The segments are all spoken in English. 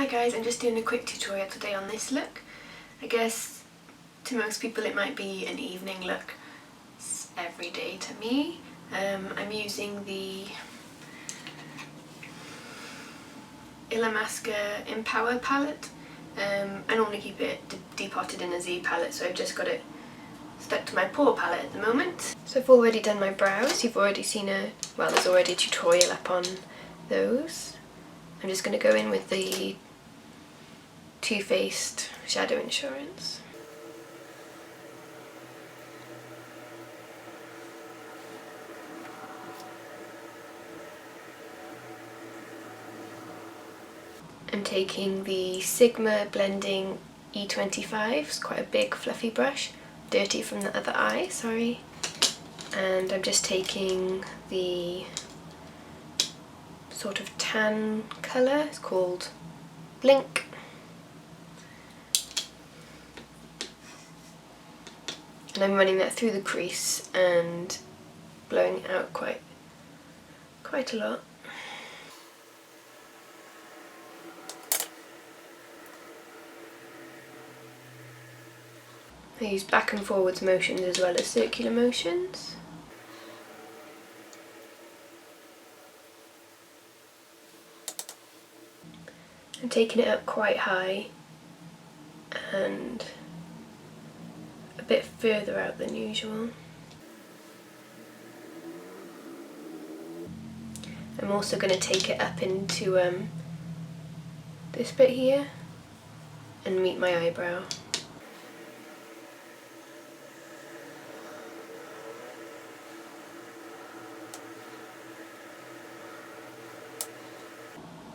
Hi guys, I'm just doing a quick tutorial today on this look. I guess to most people it might be an evening look. It's every day to me. I'm using the Illamasqua Empower palette. I normally keep it depotted in a Z palette, so I've just got it stuck to my Paw palette at the moment. So I've already done my brows. You've already seen there's already a tutorial up on those. I'm just going to go in with the Too Faced Shadow Insurance. I'm taking the Sigma Blending E25, it's quite a big fluffy brush, dirty from the other eye, sorry. And I'm just taking the sort of tan colour, it's called Blink. And I'm running that through the crease and blowing it out quite a lot. I use back and forwards motions as well as circular motions. I'm taking it up quite high and a bit further out than usual. I'm also going to take it up into this bit here and meet my eyebrow.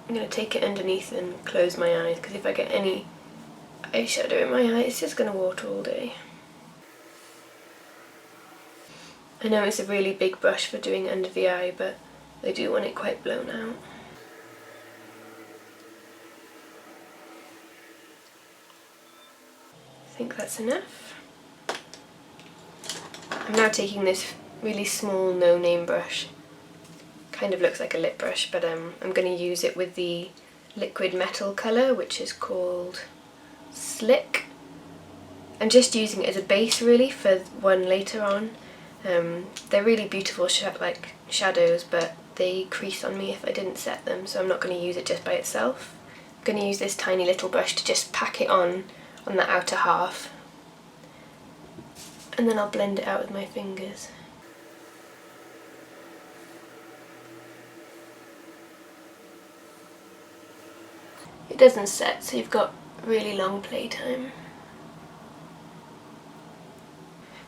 I'm going to take it underneath and close my eyes, because if I get any eyeshadow in my eye it's just going to water all day. I know it's a really big brush for doing under the eye, but I do want it quite blown out. I think that's enough. I'm now taking this really small no-name brush. Kind of looks like a lip brush, but I'm going to use it with the liquid metal colour, which is called Slick. I'm just using it as a base really for one later on. They're really beautiful shadows, but they crease on me if I didn't set them, so I'm not going to use it just by itself. I'm going to use this tiny little brush to just pack it on the outer half, and then I'll blend it out with my fingers. It doesn't set, so you've got really long playtime.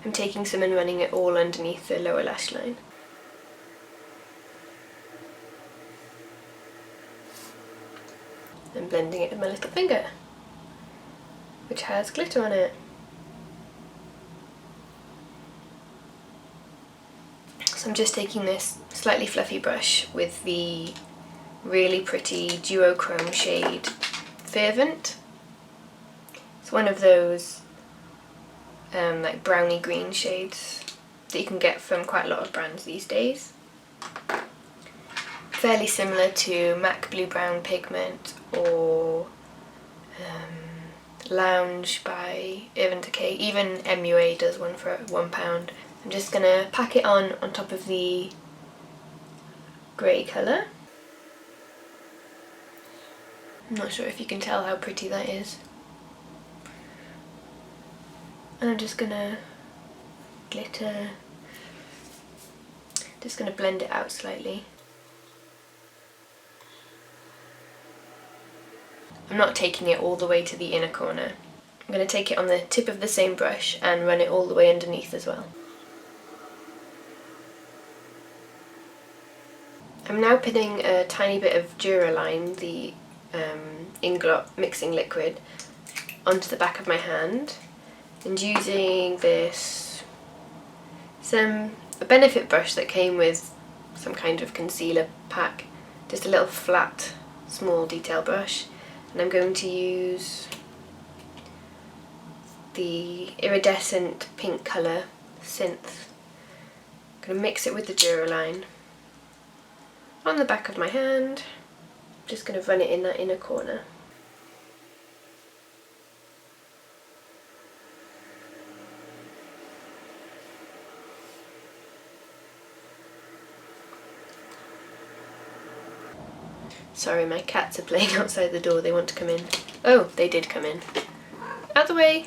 I'm taking some and running it all underneath the lower lash line. And blending it with my little finger, which has glitter on it. So I'm just taking this slightly fluffy brush with the really pretty duochrome shade Fervent. It's one of those like browny green shades that you can get from quite a lot of brands these days. Fairly similar to MAC Blue Brown Pigment or Lounge by Urban Decay. Even MUA does one for £1. I'm just going to pack it on top of the grey colour. I'm not sure if you can tell how pretty that is. And I'm just going to glitter, just going to blend it out slightly. I'm not taking it all the way to the inner corner. I'm going to take it on the tip of the same brush and run it all the way underneath as well. I'm now putting a tiny bit of Duraline, the Inglot mixing liquid, onto the back of my hand, and using this a Benefit brush that came with some kind of concealer pack, just a little flat small detail brush, and I'm going to use the iridescent pink colour Synth. I'm going to mix it with the Duraline on the back of my hand. I'm just going to run it in that inner corner. Sorry, my cats are playing outside the door, they want to come in. Oh, they did come in. Out the way.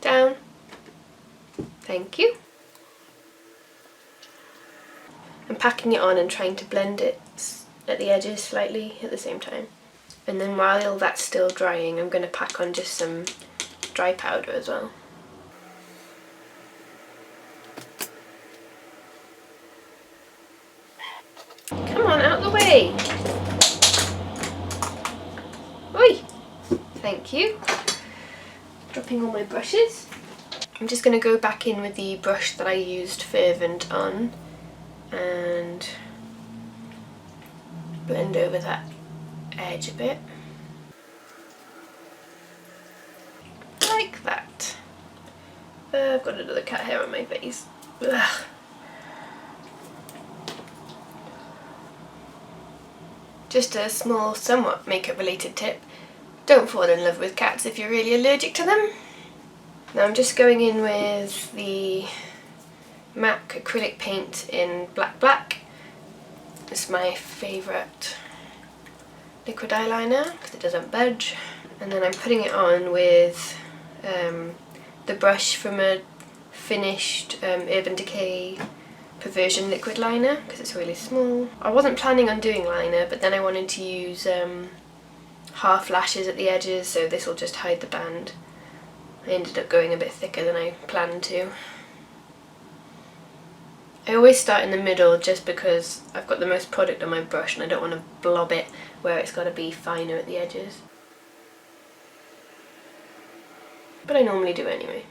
Down. Thank you. I'm packing it on and trying to blend it at the edges slightly at the same time. And then while that's still drying, I'm going to pack on just some dry powder as well. Come on, out the way! Oi! Thank you. Dropping all my brushes. I'm just going to go back in with the brush that I used Fervent on and blend over that edge a bit. Like that. I've got another cat hair on my face. Ugh. Just a small, somewhat makeup related tip. Don't fall in love with cats if you're really allergic to them. Now I'm just going in with the MAC acrylic paint in Black Black. It's my favourite liquid eyeliner because it doesn't budge. And then I'm putting it on with the brush from a finished Urban Decay Perversion liquid liner because it's really small. I wasn't planning on doing liner, but then I wanted to use half lashes at the edges, so this will just hide the band. I ended up going a bit thicker than I planned to. I always start in the middle just because I've got the most product on my brush and I don't want to blob it where it's got to be finer at the edges. But I normally do anyway.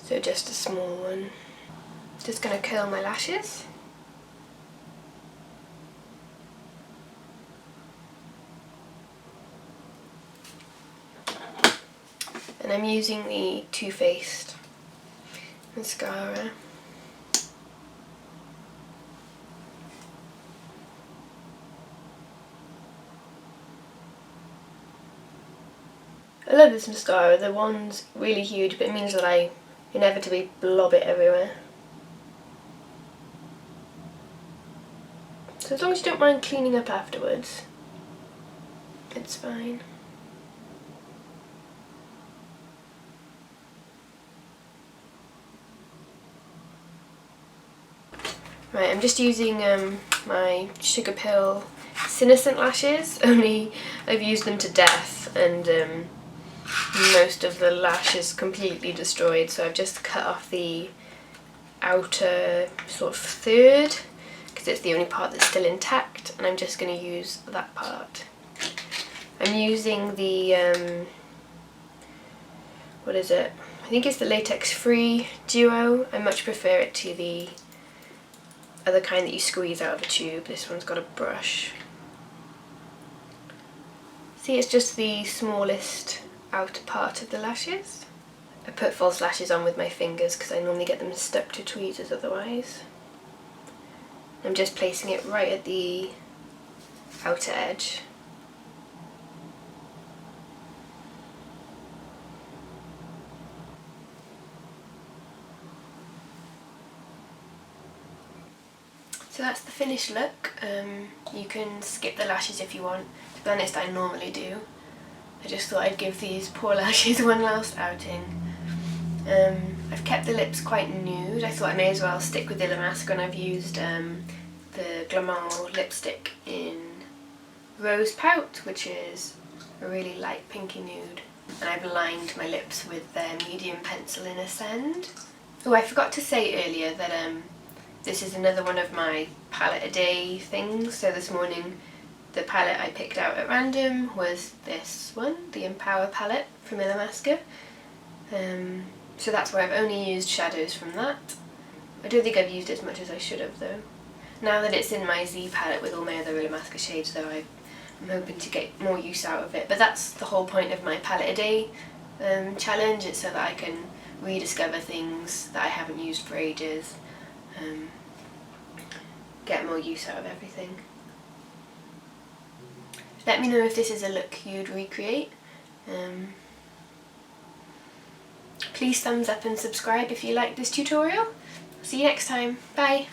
So just a small one. Just going to curl my lashes. And I'm using the Too Faced mascara. I love this mascara. The wand's really huge, but it means that I inevitably blob it everywhere. So as long as you don't mind cleaning up afterwards, it's fine. Right, I'm just using my Sugarpill Cinnascent lashes, only I've used them to death and most of the lash is completely destroyed, so I've just cut off the outer sort of third because it's the only part that's still intact, and I'm just going to use that part. I'm using the, what is it? I think it's the Latex Free Duo. I much prefer it to the other kind that you squeeze out of a tube. This one's got a brush. See, it's just the smallest outer part of the lashes. I put false lashes on with my fingers because I normally get them stuck to tweezers otherwise. I'm just placing it right at the outer edge. So that's the finished look. You can skip the lashes if you want. To be honest, I normally do. I just thought I'd give these poor lashes one last outing. I've kept the lips quite nude. I thought I may as well stick with Illamasqua, and I've used the Glamour lipstick in Rose Pout, which is a really light pinky nude. And I've lined my lips with their medium pencil in Ascend. Oh, I forgot to say earlier that this is another one of my palette a day things. So this morning the palette I picked out at random was this one, the Empower palette from Illamasqua. So that's where I've only used shadows from that. I don't think I've used as much as I should have though. Now that it's in my Z palette with all my other Illamasqua shades though, I'm hoping to get more use out of it. But that's the whole point of my palette a day challenge. It's so that I can rediscover things that I haven't used for ages, get more use out of everything. Let me know if this is a look you'd recreate. Please thumbs up and subscribe if you like this tutorial. See you next time. Bye!